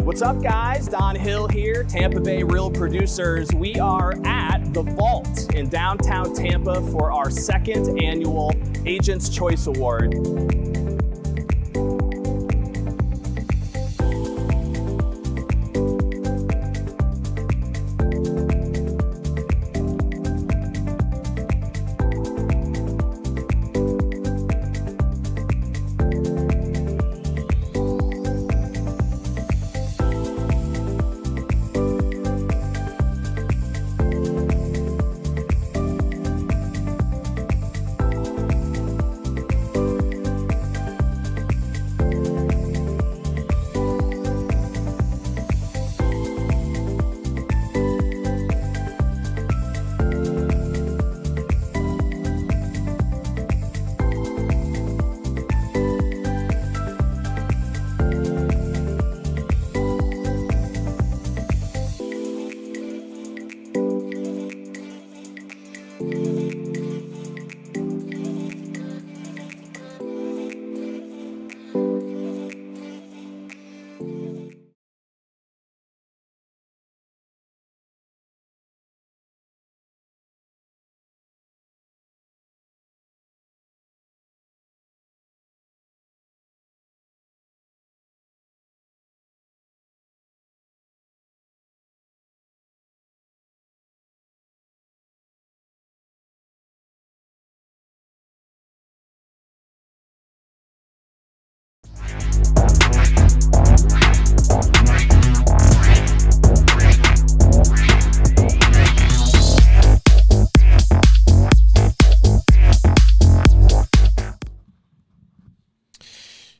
What's up, guys? Don Hill here, Tampa Bay Real Producers. We are at The Vault in downtown Tampa for our second annual Agent's Choice Award.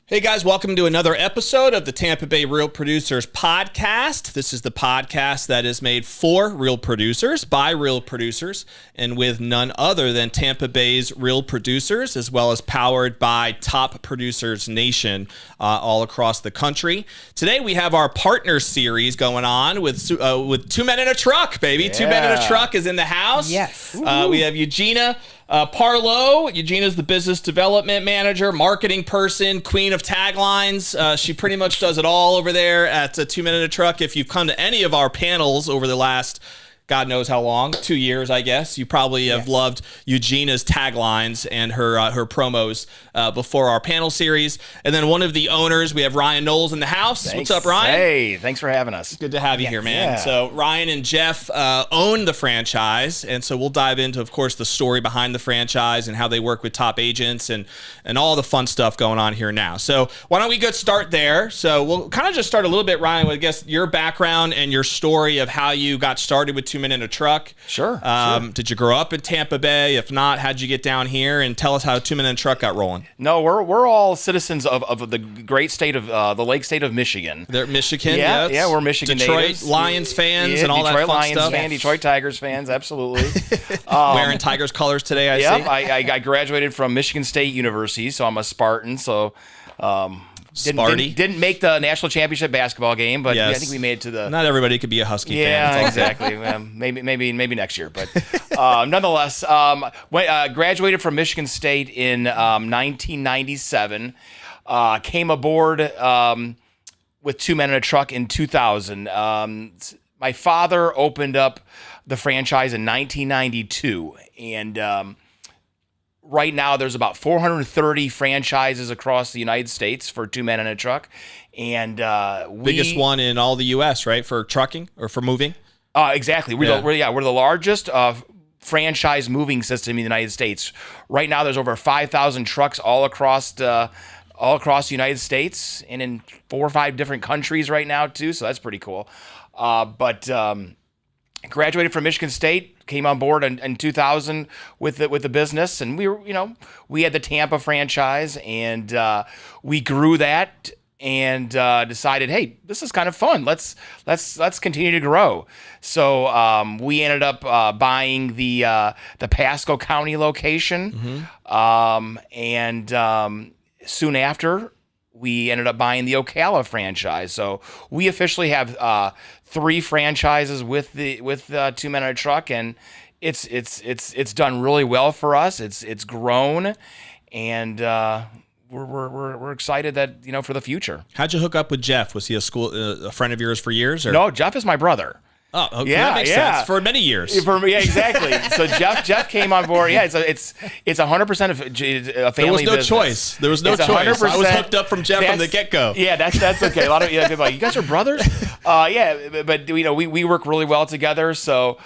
Hey guys, welcome to another episode of the Tampa Bay Real Producers podcast. This is the podcast that is made for real producers, by real producers, and with none other than Tampa Bay's real producers, as well as powered by Top Producers Nation all across the country. Today we have our partner series going on with Two Men in a Truck, baby. Yeah. Two Men in a Truck is in the house. Yes. We have Eugenia Parlow. Eugenia's the business development manager, marketing person, queen of taglines. She pretty much does it all over there at 2 Men in a Truck. If you've come to any of our panels over the last God knows how long, 2 years, I guess, you probably have loved Eugenia's taglines and her promos before our panel series. And then one of the owners, we have Ryan Knowles in the house. Thanks. What's up, Ryan? Hey, thanks for having us. Good to have you here, man. Yeah. So Ryan and Jeff own the franchise, and so we'll dive into, of course, the story behind the franchise and how they work with top agents and all the fun stuff going on here now. So why don't we start there? So we'll kind of just start a little bit, Ryan, with, I guess, your background and your story of how you got started with 2 Men in a Truck. Sure. Did you grow up in Tampa Bay? If not, how'd you get down here? And tell us how 2 Men in a Truck got rolling. No, we're all citizens of the great state of the lake state of Michigan. They're Michigan. Yeah, we're Michigan Detroit natives. Lions fans and all Detroit that fun Lions stuff. Fan, Detroit Tigers fans, absolutely. Wearing Tigers colors today, I see. I graduated from Michigan State University, so I'm a Spartan. So. Didn't make the national championship basketball game, but I think we made it to the. Not everybody could be a Husky fan. Yeah, exactly. maybe next year, but nonetheless, graduated from Michigan State in 1997. Came aboard with 2 Men in a Truck in 2000. My father opened up the franchise in 1992, and right now, there's about 430 franchises across the United States for 2 Men in a Truck, and biggest one in all the U.S., right, for trucking or for moving. Exactly. We're the largest franchise moving system in the United States. Right now, there's over 5,000 trucks all across the United States and in 4 or 5 different countries right now too. So that's pretty cool. Graduated from Michigan State, came on board in 2000 with the business, and we had the Tampa franchise, and we grew that and decided, hey, this is kind of fun. Let's continue to grow. So we ended up buying the Pasco County location, and soon after, we ended up buying the Ocala franchise. So we officially have 3 franchises with 2 Men in a Truck, and it's done really well for us. It's grown, and we're excited that for the future. How'd you hook up with Jeff? Was he a friend of yours for years? Or? No, Jeff is my brother. Oh, okay. That makes sense. For many years. Yeah, exactly. So Jeff came on board. Yeah, it's 100% of a family business. There was no choice. There was no choice. I was hooked up from Jeff from the get-go. Yeah, that's okay. A lot of people are like, you guys are brothers? Yeah, but we work really well together. So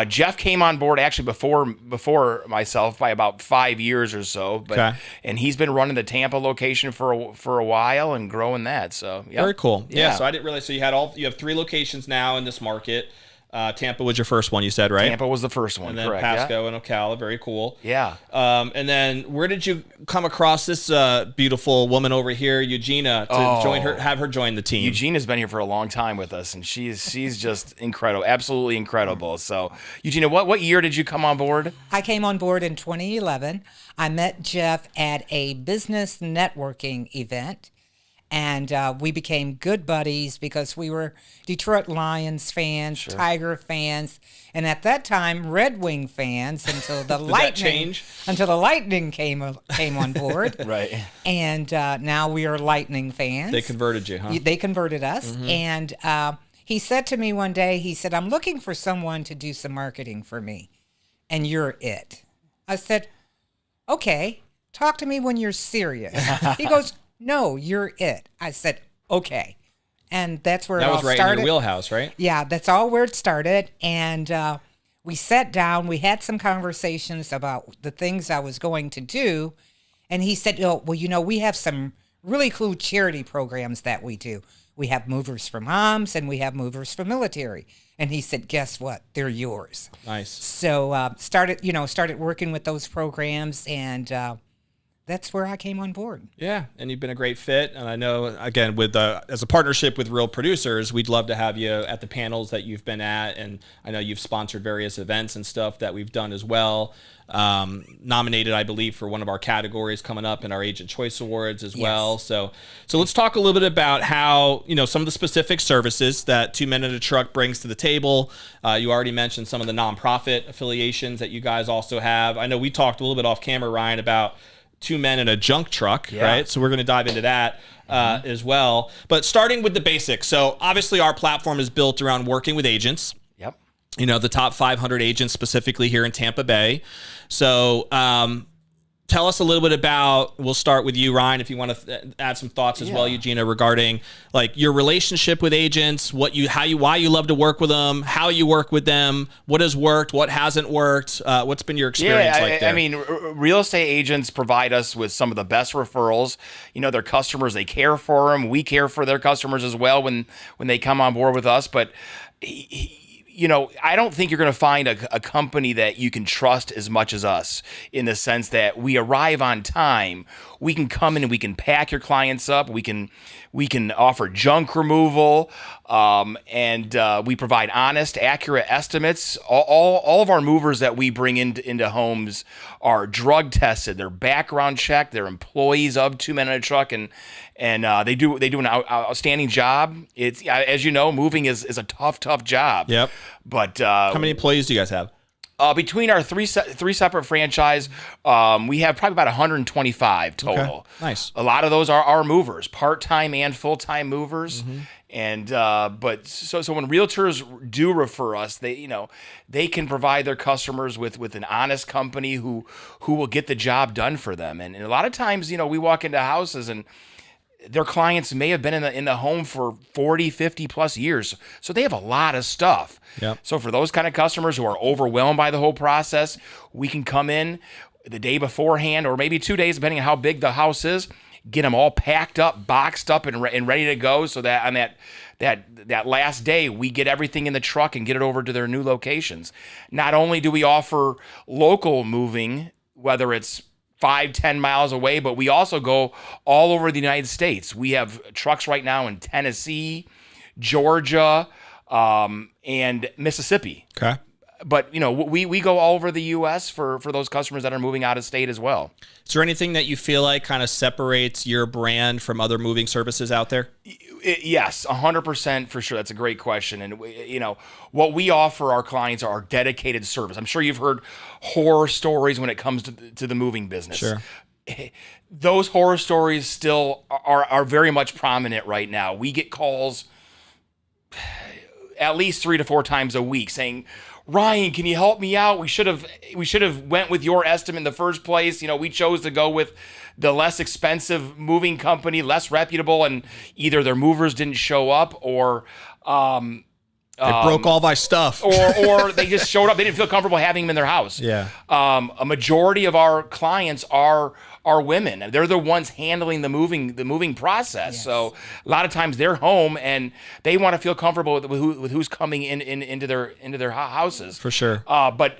Jeff came on board actually before myself by about 5 years or so. But and he's been running the Tampa location for a while and growing that. So yeah. Very cool. Yeah. So I didn't realize. So you have 3 locations now in this market. Tampa was your first one, you said, right? Tampa was the first one, and then correct. Pasco and Ocala, very cool. Yeah. And then where did you come across this beautiful woman over here, Eugenia, to have her join the team? Eugenia's been here for a long time with us, and she's just incredible, absolutely incredible. So, Eugenia, what year did you come on board? I came on board in 2011. I met Jeff at a business networking event. And we became good buddies because we were Detroit Lions fans, Tiger fans, and at that time Red Wing fans until the Lightning came on board. Right. And now we are Lightning fans. They converted you, huh? They converted us. Mm-hmm. And he said to me one day, he said, "I'm looking for someone to do some marketing for me, and you're it." I said, "Okay, talk to me when you're serious." He goes, "No, you're it." I said, "Okay." And that's where it all started. That was right in your wheelhouse, right? Yeah, that's all where it started. And we sat down. We had some conversations about the things I was going to do. And he said, "Oh, well, we have some really cool charity programs that we do. We have Movers for Moms and we have Movers for Military." And he said, "Guess what? They're yours." Nice. So started working with those programs, and that's where I came on board. Yeah, and you've been a great fit. And I know, again, with as a partnership with Real Producers, we'd love to have you at the panels that you've been at. And I know you've sponsored various events and stuff that we've done as well. Nominated, I believe, for one of our categories coming up in our Agent Choice Awards as well. So let's talk a little bit about how, some of the specific services that 2 Men in a Truck brings to the table. You already mentioned some of the nonprofit affiliations that you guys also have. I know we talked a little bit off camera, Ryan, about 2 Men in a junk truck, right? So we're going to dive into that as well. But starting with the basics. So obviously our platform is built around working with agents. Yep. The top 500 agents specifically here in Tampa Bay. So tell us a little bit about, we'll start with you, Ryan, if you want to add some thoughts as well, Eugenia, regarding like your relationship with agents, why you love to work with them, how you work with them, what has worked, what hasn't worked, what's been your experience like there? I mean, real estate agents provide us with some of the best referrals. Their customers, they care for them. We care for their customers as well when they come on board with us. But I don't think you're going to find a company that you can trust as much as us, in the sense that we arrive on time. We can come in and we can pack your clients up. We can offer junk removal, and we provide honest, accurate estimates. All of our movers that we bring into homes are drug tested. They're background checked. They're employees of 2 Men in a Truck, and they do an outstanding job. It's, as you know, moving is a tough job. Yep. But how many employees do you guys have? Between our three separate franchise, we have probably about 125 total. Okay. Nice. A lot of those are our movers, part-time and full-time movers. Mm-hmm. And but so when realtors do refer us, they can provide their customers with an honest company who will get the job done for them. And a lot of times, we walk into houses and their clients may have been in the home for 40, 50 plus years. So they have a lot of stuff. Yep. So for those kind of customers who are overwhelmed by the whole process, we can come in the day beforehand, or maybe 2 days, depending on how big the house is, get them all packed up, boxed up, and ready to go, so that on that last day, we get everything in the truck and get it over to their new locations. Not only do we offer local moving, whether it's 5-10 miles away, but we also go all over the United States. We have trucks right now in Tennessee, Georgia, and Mississippi. Okay. But we go all over the U.S. for those customers that are moving out of state as well. Is there anything that you feel like kind of separates your brand from other moving services out there? Yes, 100% for sure. That's a great question. And what we offer our clients are our dedicated service. I'm sure you've heard horror stories when it comes to the moving business. Sure. those horror stories still are very much prominent right now. We get calls at least 3 to 4 times a week saying, Ryan, can you help me out? We should have went with your estimate in the first place. We chose to go with the less expensive moving company, less reputable, and either their movers didn't show up or they broke all my stuff. or they just showed up. They didn't feel comfortable having them in their house. Yeah. A majority of our clients are women. They're the ones handling the moving process. Yes. So a lot of times they're home and they want to feel comfortable with who's coming into their houses. For sure. But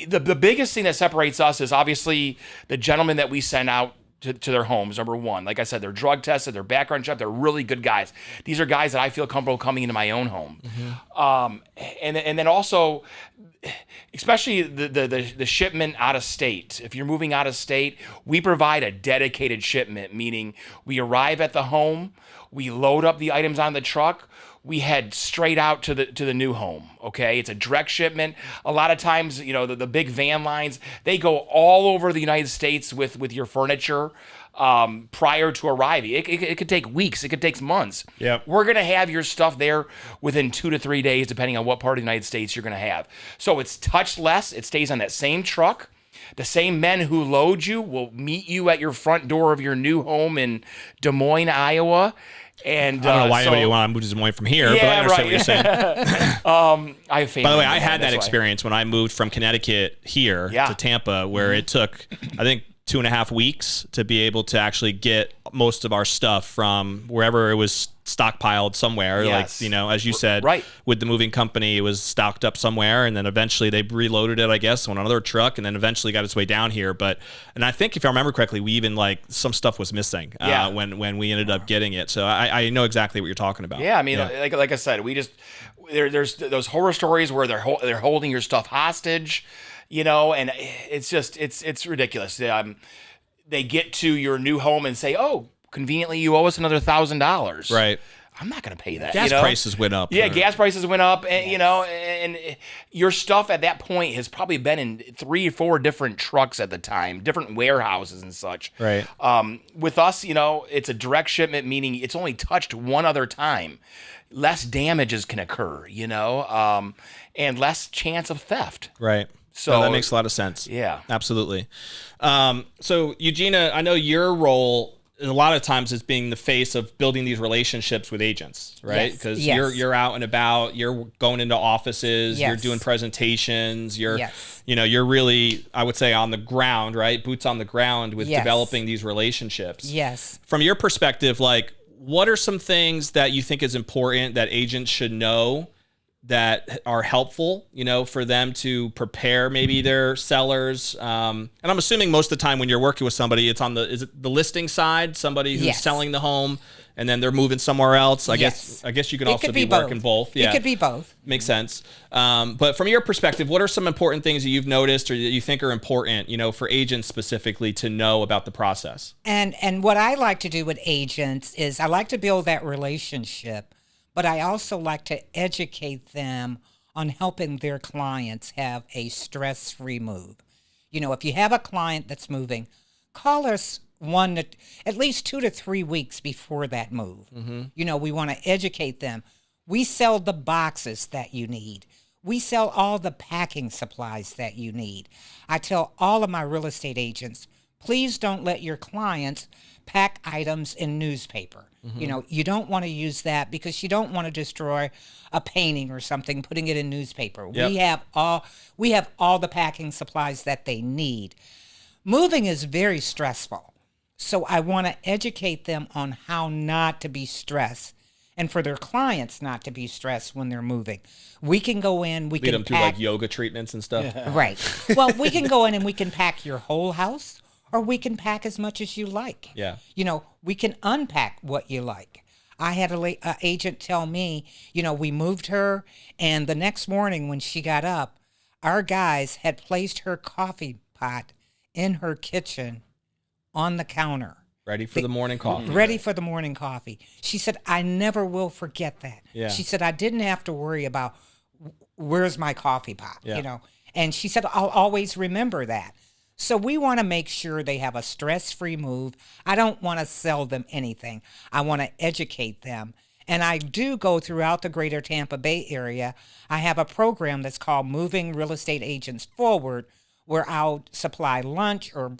the biggest thing that separates us is obviously the gentlemen that we send out to their homes. Number one, like I said, they're drug tested, they're background checked, they're really good guys. These are guys that I feel comfortable coming into my own home. And then also, especially the shipment out of state. If you're moving out of state, we provide a dedicated shipment, meaning we arrive at the home, we load up the items on the truck, we head straight out to the new home. Okay, it's a direct shipment. A lot of times, the big van lines, they go all over the United States with your furniture prior to arriving. It could take weeks. It could take months. Yep. We're gonna have your stuff there within 2 to 3 days, depending on what part of the United States you're gonna have. So it's touchless. It stays on that same truck. The same men who load you will meet you at your front door of your new home in Des Moines, Iowa. And I don't know why anybody would want to move to Des Moines from here, but I understand what you're saying. I have family. By the way, I in Des Moines, had that that's why. experience when I moved from Connecticut here to Tampa, where it took, I think, 2.5 weeks to be able to actually get most of our stuff from wherever it was stockpiled somewhere. Yes. Like, as you said, Right. with the moving company, it was stocked up somewhere, and then eventually they reloaded it, I guess, on another truck, and then eventually got its way down here. And I think if I remember correctly, we even some stuff was missing when we ended up getting it. So I know exactly what you're talking about. Yeah, I mean, like I said, we just there's those horror stories where they're holding your stuff hostage, and it's just it's ridiculous. They get to your new home and say, "Oh, conveniently, you owe us another $1,000." Right. I'm not going to pay that. Gas prices went up. Yeah, gas prices went up, and and your stuff at that point has probably been in 3 or 4 different trucks at the time, different warehouses and such. Right. With us, it's a direct shipment, meaning it's only touched one other time. Less damages can occur, and less chance of theft. Right. So No, that makes a lot of sense. Yeah. Absolutely. So Eugenia, I know your role a lot of times is being the face of building these relationships with agents, right? Yes. Because Yes. you're out and about, you're going into offices, you're Yes. doing presentations, you're Yes. you're really, I would say, on the ground, right? Boots on the ground with Yes. developing these relationships. Yes. From your perspective, what are some things that you think is important that agents should know that are helpful, for them to prepare maybe their sellers? And I'm assuming most of the time when you're working with somebody, it's on is it the listing side, somebody who's Yes. selling the home and then they're moving somewhere else. I Yes. guess you can It also could be be both. working both. Yeah. It could be both. Makes sense. But from your perspective, what are some important things that you've noticed or that you think are important, for agents specifically to know about the process? And what I like to do with agents is I like to build that relationship, but I also like to educate them on helping their clients have a stress-free move. If you have a client that's moving, call us at least 2 to 3 weeks before that move. We want to educate them. We sell the boxes that you need. We sell all the packing supplies that you need. I tell all of my real estate agents, please don't let your clients pack items in newspaper. You don't want to use that because you don't want to destroy a painting or something, putting it in newspaper. Yep. We have all the packing supplies that they need. Moving is very stressful. So I want to educate them on how not to be stressed and for their clients not to be stressed when they're moving. We can go in, we Lead can them through pack. yoga treatments and stuff. Right. Well, we can go in and we can pack your whole house, or we can pack as much as you like. Yeah. We can unpack what you like. I had an agent tell me, we moved her, and the next morning when she got up, our guys had placed her coffee pot in her kitchen on the counter. Ready for the morning coffee. Ready for the morning coffee. She said, I never will forget that. Yeah. She said, I didn't have to worry about where's my coffee pot, Yeah. And she said, I'll always remember that. So we want to make sure they have a stress-free move. I don't want to sell them anything. I want to educate them. And I do go throughout the greater Tampa Bay area. I have a program that's called Moving Real Estate Agents Forward, where I'll supply lunch or,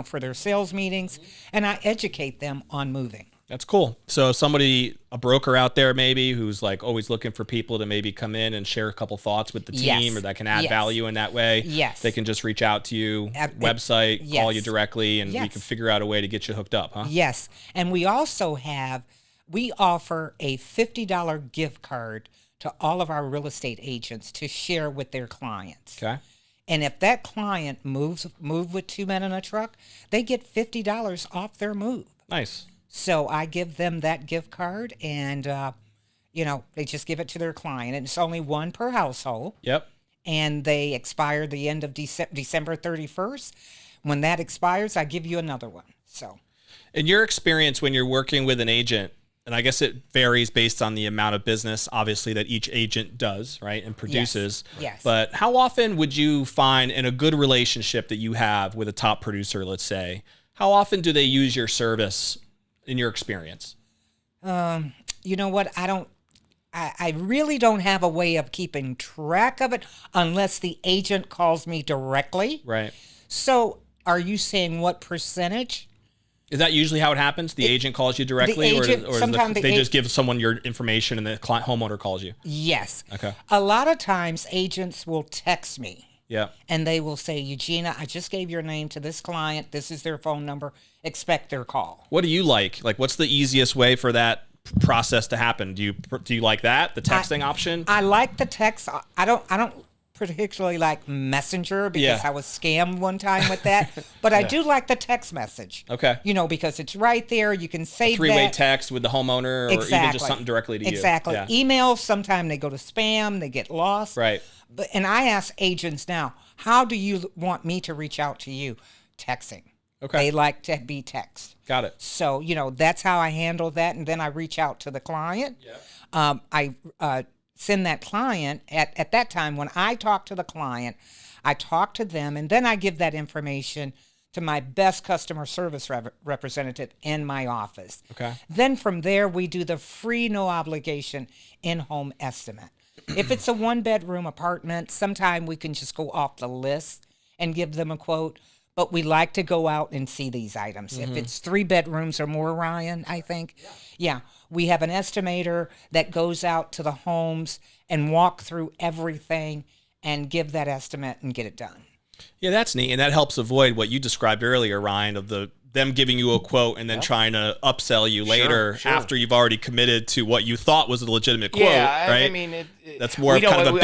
for their sales meetings, and I educate them on moving. That's cool. So somebody, a broker out there maybe, who's like always looking for people to maybe come in and share a couple thoughts with the team, Yes. or that can add Yes. value in that way. Yes. They can just reach out to you, website, yes. call you directly, and we Yes. can figure out a way to get you hooked up, huh? Yes. And we also offer a $50 gift card to all of our real estate agents to share with their clients. Okay. And if that client move with 2 men in a truck, they get $50 off their move. Nice. So I give them that gift card, and they just give it to their client, and it's only one per household. Yep. And they expire the end of December 31st. When that expires, I give you another one. So, In your experience when you're working with an agent, and I guess it varies based on the amount of business, obviously, that each agent does, right, and produces. Yes. But how often would you find in a good relationship that you have with a top producer, let's say, how often do they use your service in your experience? you know what? I really don't have a way of keeping track of it unless the agent calls me directly. Right. So are you saying what percentage? Is that usually how it happens? The agent calls you directly, agent- or sometimes they just give someone your information and the homeowner calls you? Yes. Okay. A lot of times agents will text me. Yeah. And they will say, Eugenia, I just gave your name to this client. This is their phone number. Expect their call. What do you like? Like, what's the easiest way for that process to happen? Do you like that, the texting option? I like the text. I don't particularly like Messenger because I was scammed one time with that. But I do like the text message. Okay. Because it's right there. You can save Three-way that. text with the homeowner, or even just something directly to you. Exactly. Yeah. Emails, sometimes they go to spam, they get lost. Right. And I ask agents now, how do you want me to reach out to you? Texting. Okay. They like to be text. Got it. So, that's how I handle that. And then I reach out to the client. Yeah. I send that client, at that time, when I talk to the client, I talk to them, and then I give that information to my best customer service representative in my office. Okay. Then from there, we do the free, no obligation in-home estimate. If it's a one-bedroom apartment, sometimes we can just go off the list and give them a quote. But we like to go out and see these items. If it's 3 bedrooms or more, Ryan, I think. Yeah. We have an estimator that goes out to the homes and walk through everything and give that estimate and get it done. Yeah, that's neat. And that helps avoid what you described earlier, Ryan, of them giving you a quote and then trying to upsell you later after you've already committed to what you thought was a legitimate quote, right? I mean, that's more of kind of a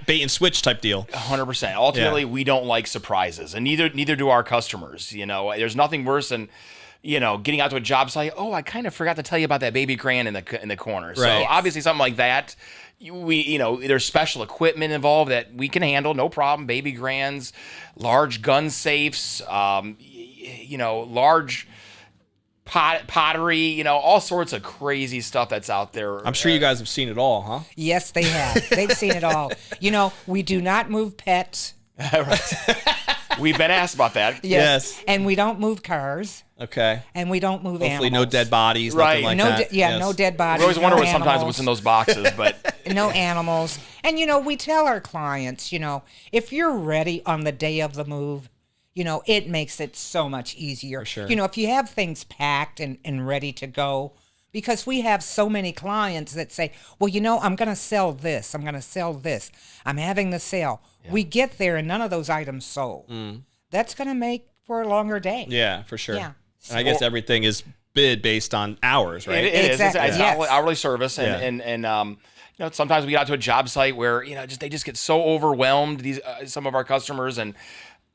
bait and switch type deal. 100%. Ultimately, we don't like surprises, and neither do our customers. There's nothing worse than getting out to a job site. Oh, I kind of forgot to tell you about that baby grand in the corner. So Right. obviously, something like that. There's special equipment involved that we can handle, no problem. Baby grands, large gun safes, large pottery, all sorts of crazy stuff that's out there. I'm sure you guys have seen it all, huh? Yes, they have. They've seen it all. We do not move pets. Right. We've been asked about that. Yes. And we don't move cars. Okay. And we don't move Hopefully animals. no dead bodies, Right. nothing like that. No dead bodies. We always wonder no sometimes animals. what's in those boxes, but No animals. And, we tell our clients, if you're ready on the day of the move, it makes it so much easier. For sure. If you have things packed and ready to go, because we have so many clients that say, well, I'm going to sell this. I'm going to sell this. I'm having the sale. Yeah. We get there and none of those items sold. That's going to make for a longer day. Yeah, for sure. Yeah. And I guess everything is bid based on hours, right? It is. Exactly. It's Yes. hourly service, and sometimes we get out to a job site where they just get so overwhelmed. These some of our customers, and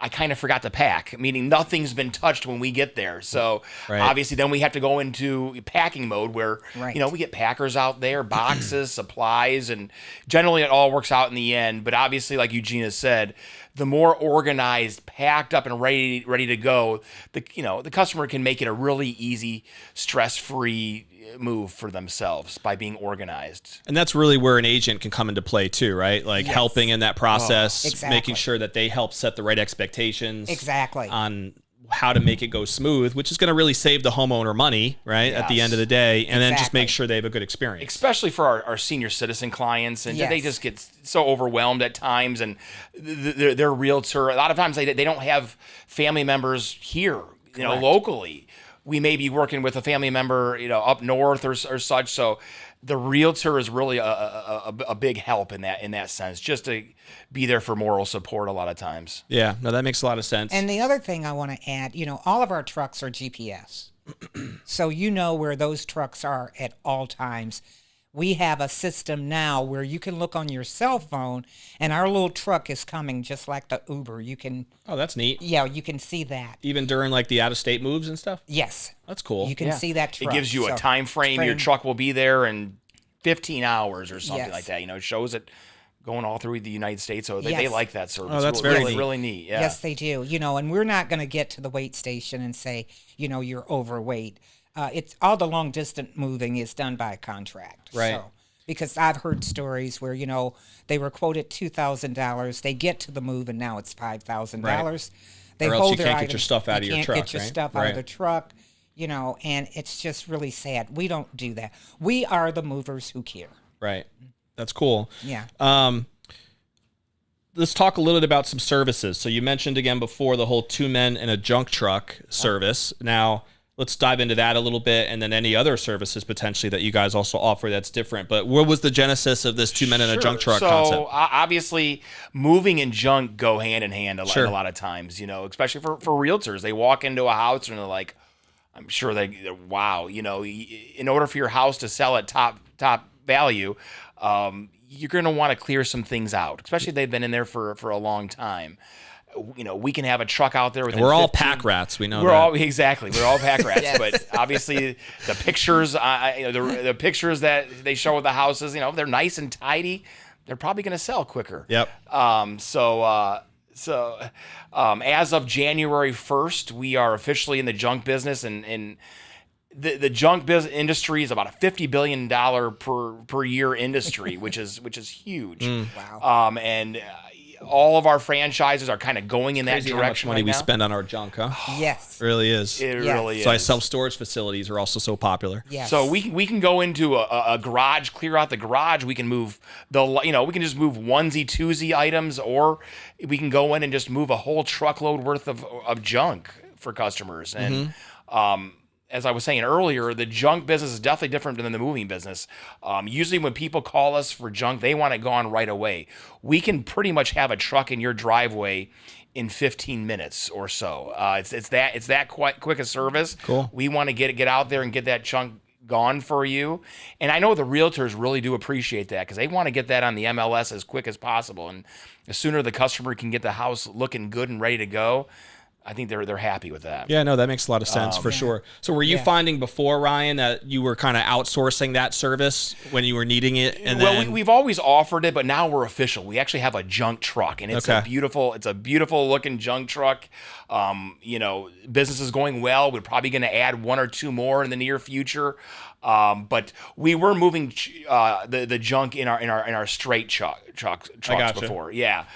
I kind of forgot to pack, meaning nothing's been touched when we get there. So obviously, then we have to go into packing mode where we get packers out there, boxes, supplies, and generally it all works out in the end. But obviously, like Eugenia said, the more organized, packed up, and ready to go, the customer can make it a really easy, stress-free move for themselves by being organized. And that's really where an agent can come into play too, right? Like helping in that process, Exactly. making sure that they help set the right expectations Exactly. on how to make it go smooth, which is going to really save the homeowner money, right? At the end of the day, and then just make sure they have a good experience. Especially for our senior citizen clients, and they just get so overwhelmed at times, and their realtor, a lot of times they don't have family members here, locally. We may be working with a family member, up north or such. So the realtor is really a big help in that sense, just to be there for moral support a lot of times. Yeah, no, that makes a lot of sense. And the other thing I want to add, all of our trucks are GPS. So where those trucks are at all times. We have a system now where you can look on your cell phone and our little truck is coming just like the Uber. You can... Oh, that's neat. Yeah, you can see that. Even during like the out-of-state moves and stuff? Yes. That's cool. You can see that truck. It gives you a time frame. Your truck will be there in 15 hours or something like that. It shows it going all through the United States. So they like that service. Oh, that's really neat. Yeah. Yes, they do. And we're not going to get to the weight station and say, you're overweight. It's all the long distance moving is done by contract. Right. So, because I've heard stories where, they were quoted $2,000. They get to the move and now it's $5,000. Right. They or else hold you their can't items. get your stuff out of your truck. You can't get your stuff out of the truck, and it's just really sad. We don't do that. We are the movers who care. Right. That's cool. Yeah. Let's talk a little bit about some services. So you mentioned again before the whole 2 men and a junk truck service. Now, let's dive into that a little bit, and then any other services potentially that you guys also offer that's different. But what was the genesis of this 2 men and a junk truck concept? So obviously, moving and junk go hand in hand a lot of times. Especially for realtors, they walk into a house and they're like, I'm sure they're wow. In order for your house to sell at top value, you're going to want to clear some things out, especially if they've been in there for a long time. We can have a truck out there. We're all pack rats. We know we're that. We're all pack rats. But obviously, the pictures, the pictures that they show of the houses, they're nice and tidy. They're probably going to sell quicker. Yep. So as of January 1st, we are officially in the junk business, and the junk business industry is about a $50 billion per year industry, which is huge. Wow. And all of our franchises are kind of going in that Crazy direction. how much money right we now. spend on our junk, huh? Yes. It really is. It Yes. really is. So self-storage facilities are also so popular. Yes. So we can go into a garage, clear out the garage. We can move we can just move onesie, twosie items, or we can go in and just move a whole truckload worth of junk for customers. And as I was saying earlier, the junk business is definitely different than the moving business. Usually when people call us for junk, they want it gone right away. We can pretty much have a truck in your driveway in 15 minutes or so. It's that quick a service. Cool. We want to get out there and get that junk gone for you. And I know the realtors really do appreciate that because they want to get that on the MLS as quick as possible. And the sooner the customer can get the house looking good and ready to go, I think they're happy with that. Yeah, no, that makes a lot of sense for sure. So were you finding before, Ryan, that you were kind of outsourcing that service when you were needing it? And then... we've always offered it, but now we're official. We actually have a junk truck, and it's a beautiful looking junk truck. Business is going well. We're probably going to add 1 or 2 more in the near future. But we were moving the junk in our straight trucks before. Yeah.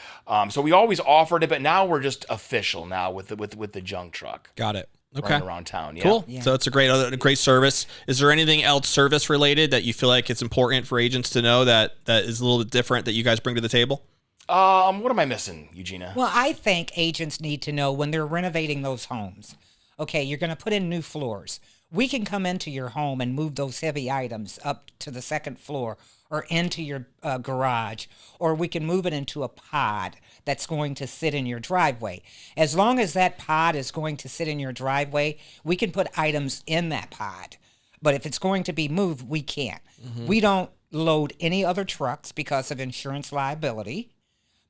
So we always offered it, but now we're just official now with the junk truck. Got it. Okay. Running around town. Yeah. Cool. Yeah. So it's a great service. Is there anything else service related that you feel like it's important for agents to know that is a little bit different that you guys bring to the table? What am I missing, Eugenia? Well, I think agents need to know when they're renovating those homes. Okay, you're going to put in new floors. We can come into your home and move those heavy items up to the second floor or into your garage, or we can move it into a pod that's going to sit in your driveway. As long as that pod is going to sit in your driveway, we can put items in that pod. But if it's going to be moved, we can't. Mm-hmm. We don't load any other trucks because of insurance liability,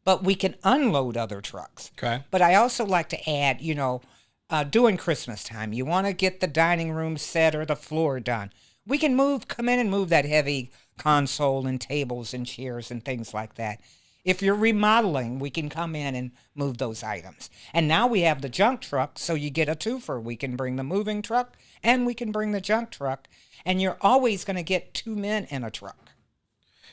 but we can unload other trucks. Okay. But I also like to add, during Christmas time, you want to get the dining room set or the floor done. We can come in and move that heavy console and tables and chairs and things like that. If you're remodeling, we can come in and move those items. And now we have the junk truck, so you get a twofer. We can bring the moving truck and we can bring the junk truck. And you're always going to get 2 men in a truck.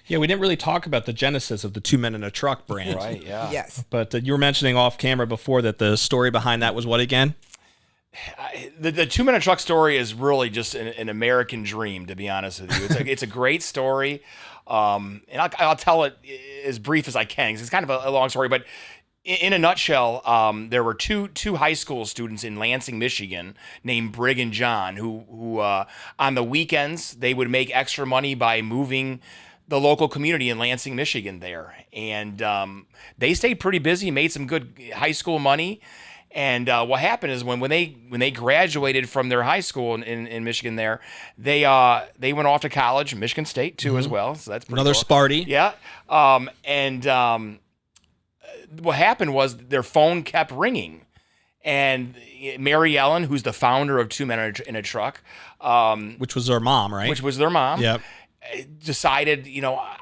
Yeah, we didn't really talk about the genesis of the 2 Men in a Truck brand. Right, yeah. Yes. But you were mentioning off camera before that the story behind that was what again? The 2 Men in a Truck story is really just an American dream, to be honest with you. It's a great story. And I'll tell it as brief as I can, 'cause it's kind of a long story, but in a nutshell, there were two high school students in Lansing, Michigan, named Brig and John, who on the weekends they would make extra money by moving the local community in Lansing, Michigan there, and they stayed pretty busy, made some good high school money. And what happened is when they graduated from their high school in Michigan there, they went off to college, Michigan State too as well. So that's pretty Another cool. Sparty. Yeah. What happened was their phone kept ringing, and Mary Ellen, who's the founder of 2 Men in a Truck, Which was their mom, right? which was their mom, Yep. decided,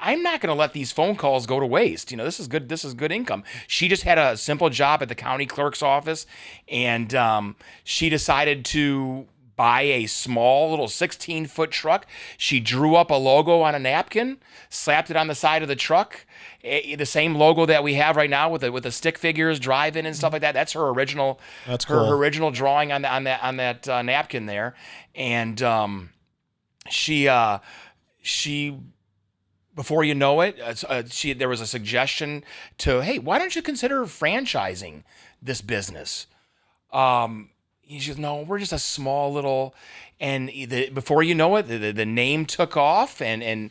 I'm not going to let these phone calls go to waste. This is good. This is good income. She just had a simple job at the county clerk's office, and she decided to buy a small little 16-foot truck. She drew up a logo on a napkin, slapped it on the side of the truck, the same logo that we have right now with the stick figures, drive-in and stuff like that. That's her original. That's her cool. original drawing on that napkin there, and she, before you know it, there was a suggestion to, hey, why don't you consider franchising this business? She goes, no, we're just a small little, and before you know it, the name took off, and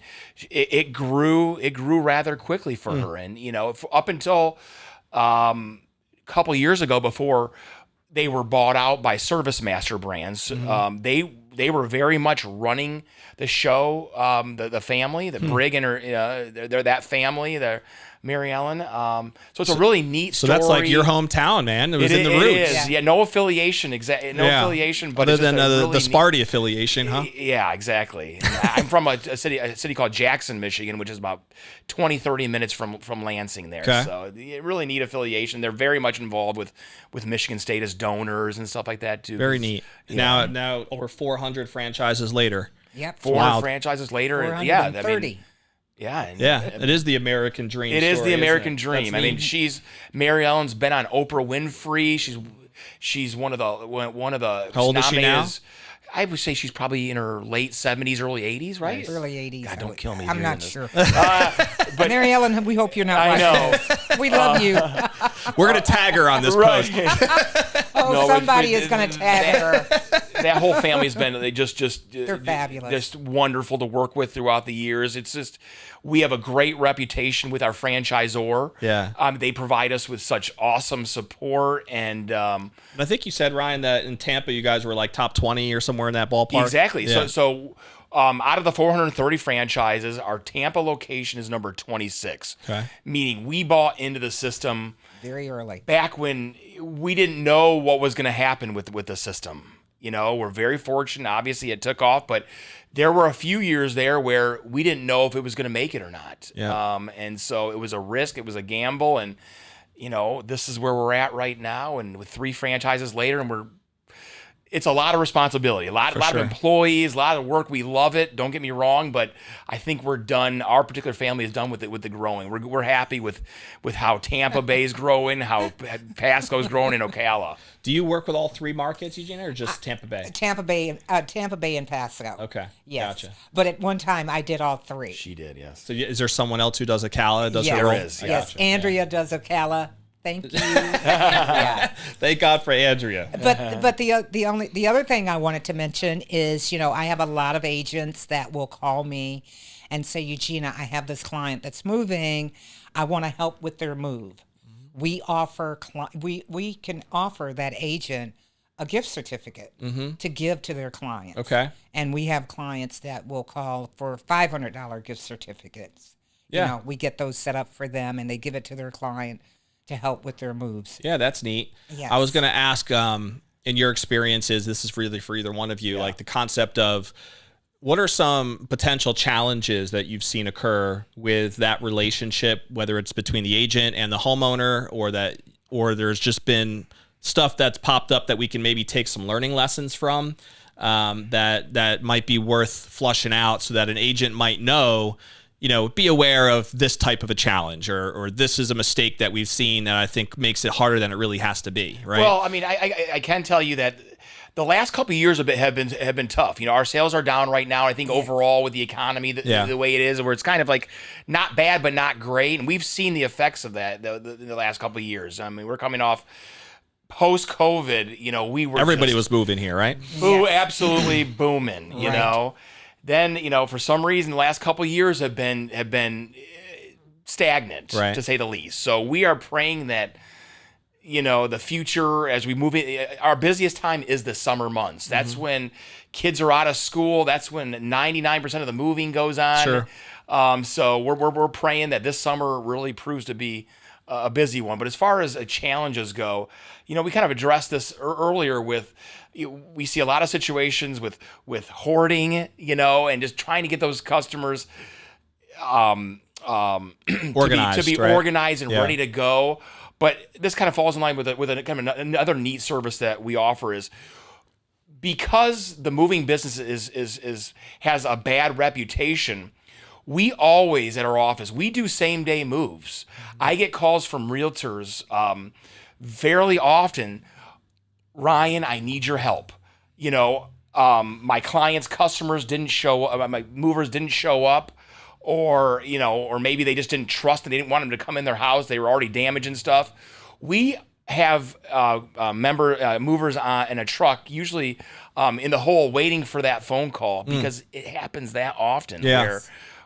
it grew rather quickly for her, and up until a couple years ago, before they were bought out by Service Master Brands, they were very much running the show, the family, the Brig and her, they're that family, the Mary Ellen. So it's a really neat story. So that's like your hometown, man. It was in the roots. It is. Yeah, no affiliation, affiliation, but other it's just than a the really Sparty affiliation, huh? Yeah, exactly. I'm from a city called Jackson, Michigan, which is about 30 minutes from Lansing there. Okay. So really neat affiliation. They're very much involved with Michigan State as donors and stuff like that too. Very neat. Yeah. Now over 400 franchises later. Yep. 400 franchises later. 430. Yeah, It is the American dream. It is story, the isn't American it? dream. That's I mean, neat. Mary Ellen's been on Oprah Winfrey. She's one of the. How old is she now? I would say she's probably in her late 70s, early 80s, right? Early 80s. God, don't kill me. I'm doing not this. sure. But Mary Ellen, we hope you're not I watching know. this. We love you. We're gonna tag her on this post. Oh, No, somebody it's- is going to tag her. That whole family's been They're fabulous. just wonderful to work with throughout the years. It's just we have a great reputation with our franchisor. Yeah. They provide us with such awesome support, and And I think you said, Ryan, that in Tampa you guys were like top 20 or somewhere in that ballpark. exactly. Yeah. So out of the 430 franchises, our Tampa location is number 26. Okay. Meaning we bought into the system Very early. back when we didn't know what was going to happen with the system. We're very fortunate. Obviously, it took off, but there were a few years there where we didn't know if it was going to make it or not. Yeah. And so it was a risk. It was a gamble. And, this is where we're at right now. And with 3 franchises later, and it's a lot of responsibility, a lot sure. of employees, a lot of work. We love it. Don't get me wrong, but I think we're done. Our particular family is done with the growing. We're happy with how Tampa Bay is growing, how Pasco's growing in Ocala. Do you work with all 3 markets, Eugenia, or just Tampa Bay? Tampa Bay and Pasco. Okay. Yes. Gotcha. But at one time, I did all 3. She did, yes. So is there someone else who does Ocala? Does Yes. her role? There is, Yes. Gotcha. Andrea does Ocala. Thank you. Yeah. Thank God for Andrea. But the other thing I wanted to mention is, I have a lot of agents that will call me and say, Eugenia, I have this client that's moving. I want to help with their move. We offer we can offer that agent a gift certificate to give to their clients. Okay. And we have clients that will call for $500 gift certificates. Yeah. We get those set up for them, and they give it to their client to help with their moves. Yeah, that's neat. Yes. I was going to ask, in your experiences, this is really for either one of you, like the concept of what are some potential challenges that you've seen occur with that relationship, whether it's between the agent and the homeowner, or there's just been stuff that's popped up that we can maybe take some learning lessons from, that might be worth flushing out so that an agent might know, be aware of this type of a challenge, or this is a mistake that we've seen that I think makes it harder than it really has to be, right? Well, I mean, I can tell you that the last couple of years have been tough. Our sales are down right now. I think overall with the economy the way it is, where it's kind of like not bad but not great, and we've seen the effects of that the last couple of years. I mean, we're coming off post-COVID. Everybody was moving here, right? Absolutely booming. Then for some reason the last couple of years have been stagnant, to say the least. So we are praying that the future as we move in, our busiest time is the summer months. That's when kids are out of school. That's when 99% of the moving goes on. Sure. So we're praying that this summer really proves to be a busy one. But as far as challenges go, we kind of addressed this earlier with, we see a lot of situations with hoarding, and just trying to get those customers organized, to be right? organized and ready to go. But this kind of falls in line with a kind of another neat service that we offer is, because the moving business has a bad reputation. We always at our office, we do same day moves. I get calls from realtors fairly often. Ryan, I need your help. My clients' customers didn't show up, my movers didn't show up. Or maybe they just didn't trust and they didn't want them to come in their house. They were already damaging stuff. We have movers in a truck, usually in the hole, waiting for that phone call, because it happens that often.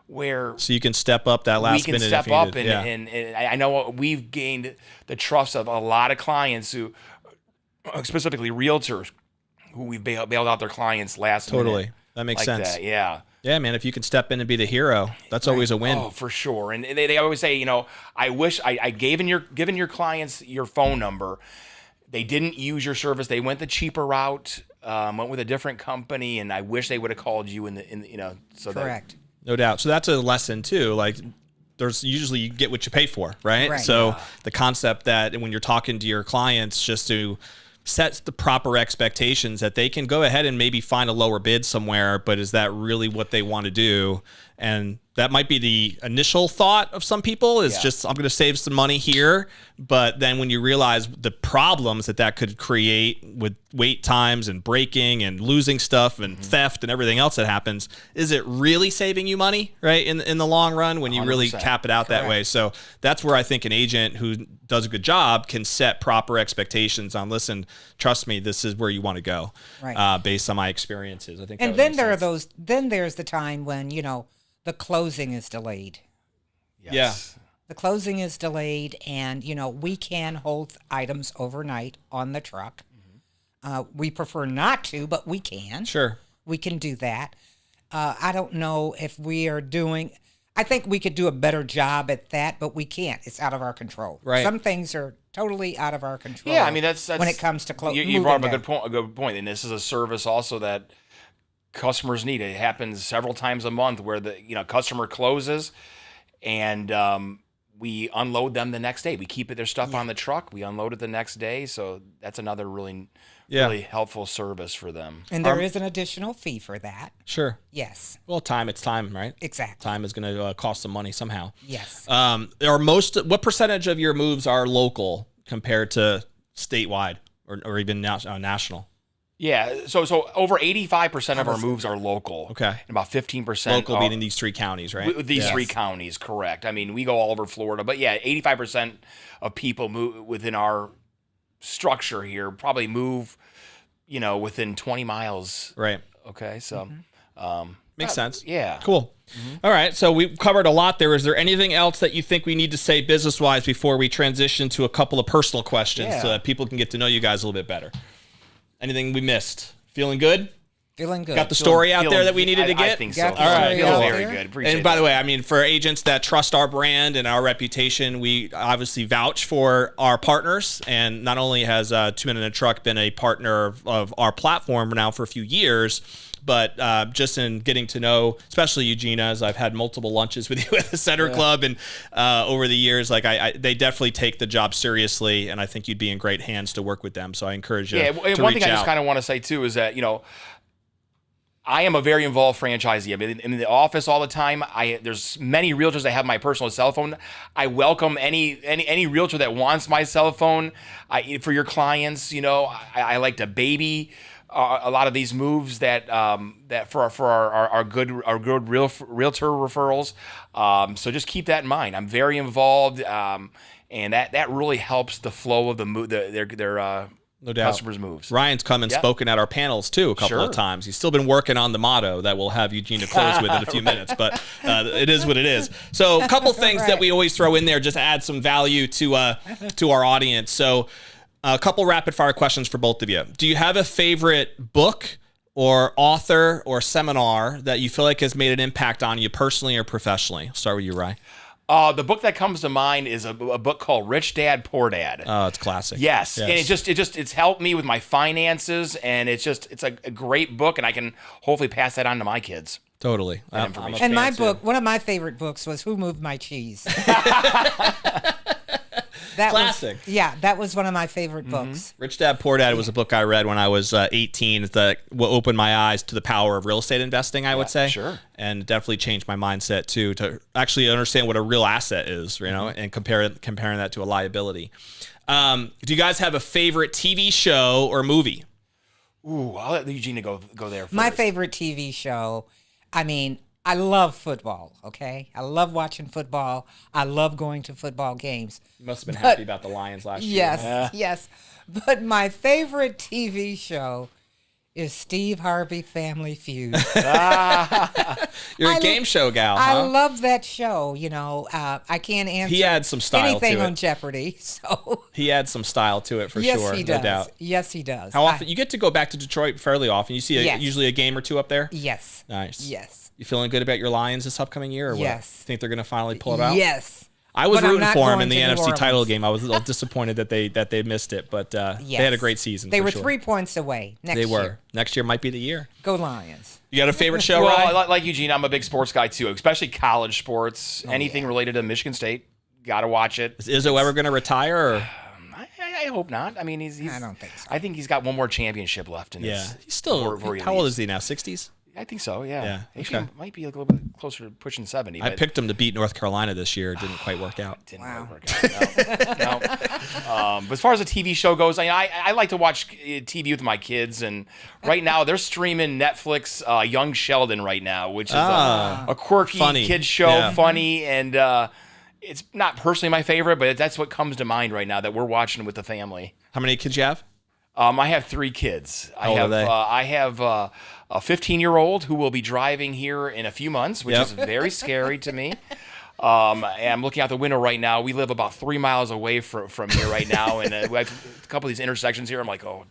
Where so you can step up that last minute. We can step up, and I know we've gained the trust of a lot of clients who, specifically realtors, who we've bailed out their clients last minute. Totally, that makes sense. Yeah. Yeah, man, if you can step in and be the hero, that's always a win. Oh, for sure. And they always say, I wish I given your clients your phone number. They didn't use your service. They went the cheaper route, went with a different company, and I wish they would have called you so Correct. No doubt. So that's a lesson too. Like, there's usually you get what you pay for, right? So the concept that when you're talking to your clients, just to set the proper expectations that they can go ahead and maybe find a lower bid somewhere, but is that really what they want to do? And that might be the initial thought of some people is just, I'm going to save some money here. But then when you realize the problems that could create with wait times and breaking and losing stuff and theft and everything else that happens, is it really saving you money, right? In the long run, when you really cap it out that way. So that's where I think an agent who does a good job can set proper expectations on, listen, trust me, this is where you want to go, based on my experiences. I think. And then there's the time when, the closing is delayed. Yes. Yeah. The closing is delayed, and, we can hold items overnight on the truck. We prefer not to, but we can. Sure. We can do that. I don't know if we are doing... I think we could do a better job at that, but we can't. It's out of our control. Right. Some things are totally out of our control. Yeah, I mean, that's when it comes to closing. You brought up a good point. And this is a service also that customers need. It happens several times a month where the customer closes, and we unload them the next day. We keep their stuff on the truck. We unload it the next day. So that's another really helpful service for them. And there is an additional fee for that. Sure. Yes. Well, it's time, right? Exactly. Time is going to cost some money somehow. Yes. What percentage of your moves are local compared to statewide or even national? Yeah, so over 85% of our moves are local. Okay. And about 15% local being in these three counties, right? These three counties, correct. I mean, we go all over Florida, but yeah, 85% of people move within our structure here probably move, within 20 miles. Right. Okay, so makes sense. Yeah. Cool. All right, so we've covered a lot there. Is there anything else that you think we need to say business-wise before we transition to a couple of personal questions so that people can get to know you guys a little bit better? Anything we missed? Feeling good? Feeling good. Got the story out there Feeling- that we needed to get? I think so. Got the All right, story feeling out very there. good. Appreciate And by the that. way, I mean, for agents that trust our brand and our reputation, we obviously vouch for our partners. And not only has 2 Men in a Truck been a partner of our platform now for a few years, but just in getting to know, especially Eugenia, as I've had multiple lunches with you at the Center Club, and over the years, like they definitely take the job seriously, and I think you'd be in great hands to work with them. So I encourage you. Yeah, to and one reach thing I just out. kind of want to say too is that I am a very involved franchisee. I mean, in the office all the time. There's many realtors that have my personal cell phone. I welcome any realtor that wants my cell phone. For your clients, I like to baby a lot of these moves that for our good realtor referrals. So just keep that in mind. I'm very involved, and that really helps the flow of their No doubt. customers' moves. Ryan's come and spoken at our panels too a couple of times. He's still been working on the motto that we'll have Eugenia close with in a few minutes, but it is what it is. So a couple things that we always throw in there just to add some value to our audience. So a couple rapid fire questions for both of you. Do you have a favorite book or author or seminar that you feel like has made an impact on you personally or professionally? I'll start with you, Ryan. The book that comes to mind is a book called Rich Dad, Poor Dad. Oh, it's classic. Yes. And it's helped me with my finances, and it's a great book, and I can hopefully pass that on to my kids. Totally. information. And my book, one of my favorite books was Who Moved My Cheese? Classic. That was one of my favorite books. Rich Dad, Poor Dad was a book I read when I was 18 that opened my eyes to the power of real estate investing, I would say. Sure. And definitely changed my mindset, too, to actually understand what a real asset is, and comparing that to a liability. Do you guys have a favorite TV show or movie? Ooh, I'll let Eugenia go there first. My favorite TV show, I love football, okay? I love watching football. I love going to football games. You must have been happy about the Lions last year. Yes. But my favorite TV show is Steve Harvey Family Feud. You're a game show gal, huh? I love that show, I can't answer He adds some style anything to it. on Jeopardy, so... He adds some style to it for Yes, sure, he does. no doubt. Yes, he does. How often? You get to go back to Detroit fairly often. You see Yes. usually a game or two up there? Yes. Nice. Yes. You feeling good about your Lions this upcoming year or what? Yes. Think they're going to finally pull it out? Yes. I was But I'm rooting not for them going in the to New NFC title Orleans. game. I was a little disappointed that they missed it, but they had a great season. They for were sure. 3 points away next They were. year. Next year might be the year. Go Lions. You got a favorite show, Well, Ryan? like Eugene, I'm a big sports guy too, especially college sports. Anything related to Michigan State, gotta watch it. Is Izzo ever going to retire? Or? I hope not. I mean, he's I don't think so. I think he's got one more championship left in Yeah. his. He's still. before he How old leaves. is he now? 60s? I think so. Yeah. Yeah, Actually, okay. might be a little bit closer to pushing 70. I but picked him to beat North Carolina this year. It didn't quite work out. Didn't really work out. No. But as far as the TV show goes, I like to watch TV with my kids, and right now they're streaming Netflix Young Sheldon right now, which is a quirky Funny. kids show, Yeah. funny, and it's not personally my favorite, but that's what comes to mind right now that we're watching with the family. How many kids you have? I have 3 kids. How old are they? I have a 15-year-old who will be driving here in a few months, which Yep. is very scary to me. And I'm looking out the window right now. We live about 3 miles away from here right now, and we have a couple of these intersections here. I'm like, oh,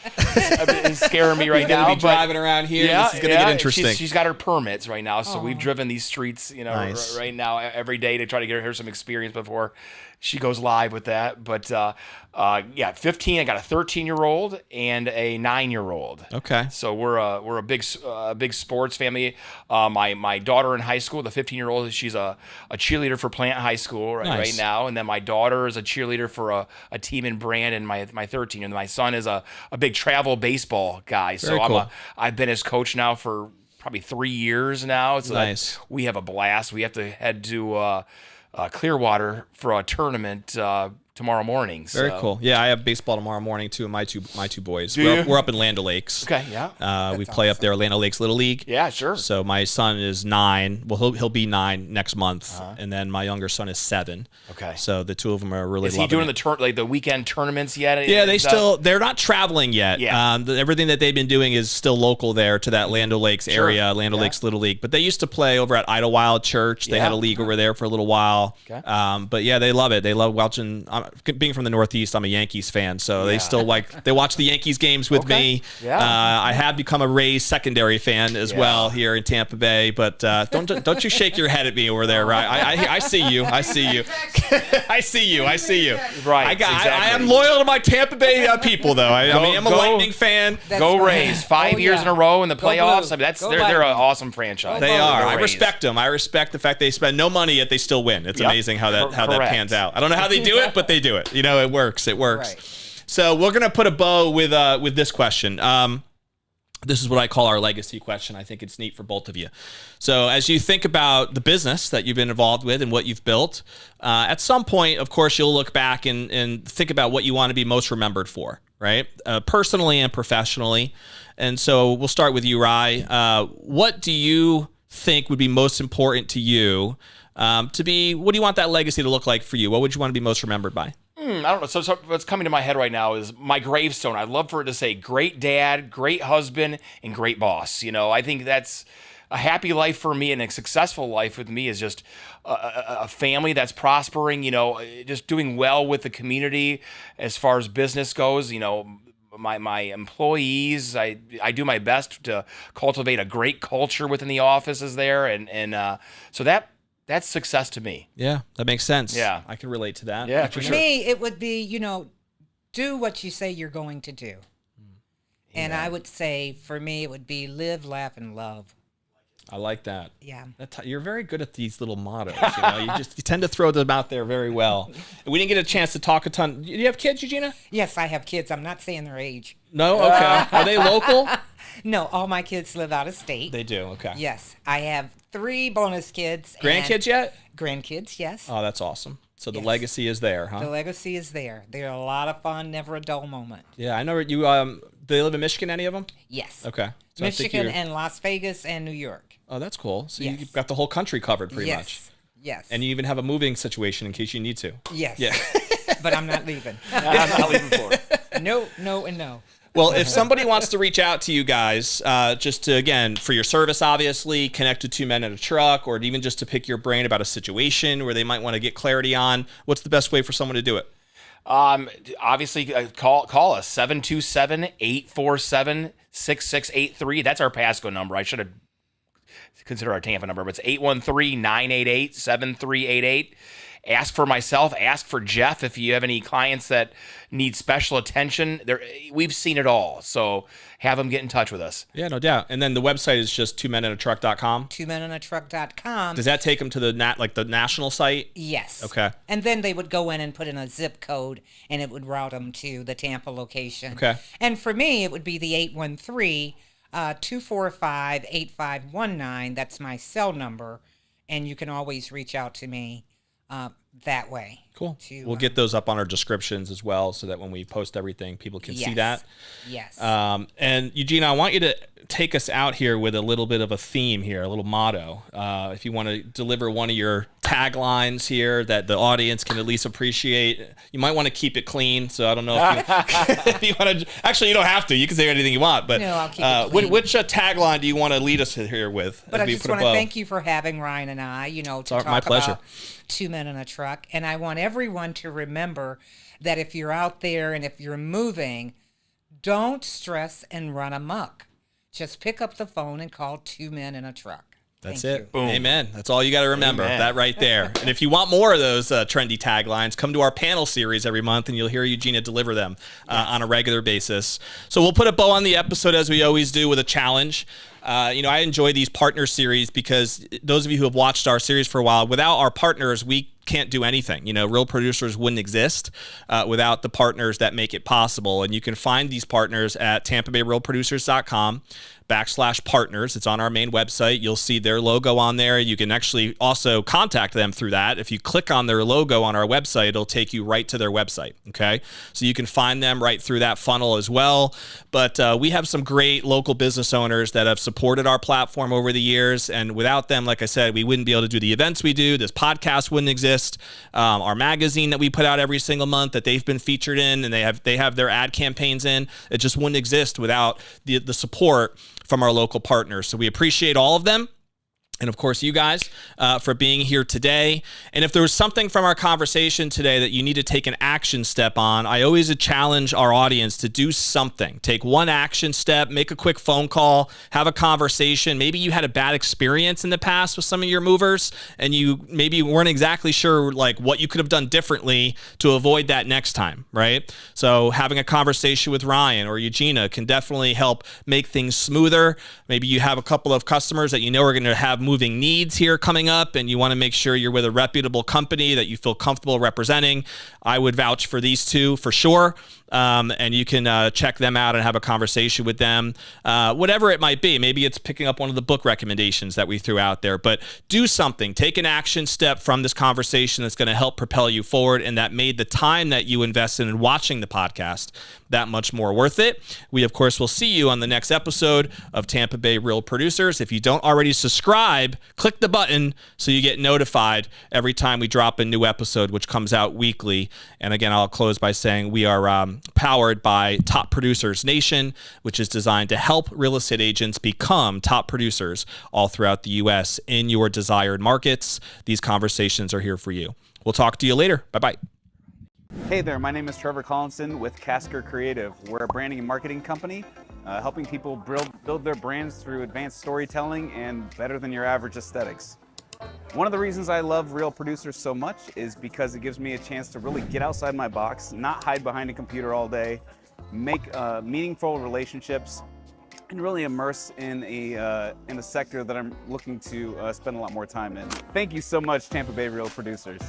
it's scaring me right now. Be driving around here. This is going to get interesting. She's got her permits right now, so we've driven these streets, Nice. right now every day to try to get her some experience before she goes live with that. But 15. I got a 13-year-old and a 9-year-old. Okay. So we're a big sports family. My daughter in high school, the 15-year-old, she's a cheerleader for Plant High School Nice. right now, and then my daughter is a cheerleader for a team in Brandon. My 13, and my son is a big travel baseball guy. Very So cool. I've been his coach now for probably 3 years now. So Nice. we have a blast. We have to head to Clearwater for a tournament tomorrow morning. Very So- cool. Yeah, I have baseball tomorrow morning too. My two boys. Do you? We're up in Land O'Lakes. Okay, yeah. We play up there, Land O'Lakes Little League. Yeah, sure. So my son is 9. Well, he'll be 9 next month, and then my younger son is 7. Okay. So the two of them are really Is he loving doing it. the weekend tournaments yet? Yeah, Is that- they're not traveling yet. Yeah. Everything that they've been doing is still local there to that Land O'Lakes area, Land O'Lakes Little League. But they used to play over at Idlewild Church. They had a league over there for a little while. Okay. But yeah, they love it. They love watching. being from the Northeast, I'm a Yankees fan, so they still they watch the Yankees games with me. Yeah. I have become a Rays secondary fan as well here in Tampa Bay, but don't you shake your head at me over there, right? I see you. I see you. I see you. Right. I am loyal to my Tampa Bay people, though. I'm a Lightning fan. Go Rays. 5 years in a row in the playoffs. Blue. I mean, they're an awesome franchise. They are. Go I Rays. respect them. I respect the fact they spend no money yet they still win. It's amazing how that pans out. I don't know how they do it, but they do it. It works. It works. Right. So we're gonna put a bow with this question. This is what I call our legacy question. I think it's neat for both of you. So as you think about the business that you've been involved with and what you've built, at some point, of course, you'll look back and think about what you want to be most remembered for, right? Personally and professionally. And so we'll start with you, Rye. What do you think would be most important to you what do you want that legacy to look like for you? What would you want to be most remembered by? I don't know. So what's coming to my head right now is my gravestone. I'd love for it to say great dad, great husband, and great boss. I think that's a happy life for me, and a successful life with me is just a family that's prospering, just doing well with the community as far as business goes. My employees, I do my best to cultivate a great culture within the offices there. And so that's success to me. Yeah, that makes sense. Yeah. I can relate to that. Yeah, For sure. me, it would be, do what you say you're going to do. And I would say, for me, it would be live, laugh, and love. I like that. Yeah. You're very good at these little mottos. You tend to throw them out there very well. We didn't get a chance to talk a ton. Do you have kids, Eugenia? Yes, I have kids. I'm not saying their age. No? Okay. Are they local? No, all my kids live out of state. They do. Okay. Yes, I have 3 bonus kids. Grandkids yet? Grandkids, yes. Oh, that's awesome. So the Yes. legacy is there, huh? The legacy is there. They're a lot of fun, never a dull moment. Yeah, I know you. They live in Michigan, any of them? Yes. Okay. So I think Michigan you're- and Las Vegas and New York. Oh, that's cool. So Yes. you've got the whole country covered pretty yes. much. Yes. And you even have a moving situation in case you need to. Yes. Yeah. But I'm not leaving. I'm not leaving Florida. No, and no. Well, if somebody wants to reach out to you guys, just to, again, for your service, obviously, connect to 2 men in a truck, or even just to pick your brain about a situation where they might want to get clarity on, what's the best way for someone to do it? Obviously, call us 727-847-6683. That's our passcode number. I should have considered our Tampa number, but it's 813-988-7388. Ask for myself. Ask for Jeff if you have any clients that need special attention. We've seen it all, so have them get in touch with us. Yeah, no doubt. And then the website is just 2meninatruck.com. 2meninatruck.com. Does that take them to the the national site? Yes. Okay. And then they would go in and put in a zip code, and it would route them to the Tampa location. Okay. And for me, it would be the 813-245-8519. That's my cell number, and you can always reach out to me that way. Cool. We'll get those up on our descriptions as well, so that when we post everything, people can see that. Yes. And Eugenia, I want you to take us out here with a little bit of a theme here, a little motto. If you want to deliver one of your taglines here that the audience can at least appreciate, you might want to keep it clean. So I don't know if you, if you want to. Actually, you don't have to. You can say anything you want. But no, I'll keep it clean. Which tagline do you want to lead us here with? But I just want to thank you for having Ryan and I, to talk my pleasure. about 2 Men in a Truck. And I want everyone to remember that if you're out there and if you're moving, don't stress and run amok. Just pick up the phone and call 2 Men in a Truck. That's Thank it. you. Boom. Amen. That's all you got to remember. Amen. That right there. And if you want more of those trendy taglines, come to our panel series every month, and you'll hear Eugenia deliver them on a regular basis. So we'll put a bow on the episode, as we always do, with a challenge. I enjoy these partner series because those of you who have watched our series for a while, without our partners, we can't do anything. Real producers wouldn't exist without the partners that make it possible. And you can find these partners at tampabayrealproducers.com/partners. It's on our main website. You'll see their logo on there. You can actually also contact them through that. If you click on their logo on our website, it'll take you right to their website. Okay. So you can find them right through that funnel as well. But we have some great local business owners that have supported our platform over the years. And without them, like I said, we wouldn't be able to do the events we do. This podcast wouldn't exist. Our magazine that we put out every single month that they've been featured in, and they have their ad campaigns in. It just wouldn't exist without the support from our local partners. So we appreciate all of them. And of course, you guys for being here today. And if there was something from our conversation today that you need to take an action step on, I always challenge our audience to do something. Take one action step, make a quick phone call, have a conversation. Maybe you had a bad experience in the past with some of your movers, and you maybe weren't exactly sure like what you could have done differently to avoid that next time, right? So having a conversation with Ryan or Eugenia can definitely help make things smoother. Maybe you have a couple of customers that you know are going to have moving needs here coming up, and you want to make sure you're with a reputable company that you feel comfortable representing. I would vouch for these two for sure. And you can check them out and have a conversation with them, whatever it might be. Maybe it's picking up one of the book recommendations that we threw out there, but do something. Take an action step from this conversation that's going to help propel you forward, and that made the time that you invested in watching the podcast that much more worth it. We, of course, will see you on the next episode of Tampa Bay Real Producers. If you don't already subscribe, click the button so you get notified every time we drop a new episode, which comes out weekly. And again, I'll close by saying we are powered by Top Producers Nation, which is designed to help real estate agents become top producers all throughout the U.S. in your desired markets. These conversations are here for you. We'll talk to you later. Bye-bye. Hey there, my name is Trevor Collinson with Casker Creative. We're a branding and marketing company helping people build their brands through advanced storytelling and better than your average aesthetics. One of the reasons I love Real Producers so much is because it gives me a chance to really get outside my box, not hide behind a computer all day, make meaningful relationships, and really immerse in a sector that I'm looking to spend a lot more time in. Thank you so much, Tampa Bay Real Producers.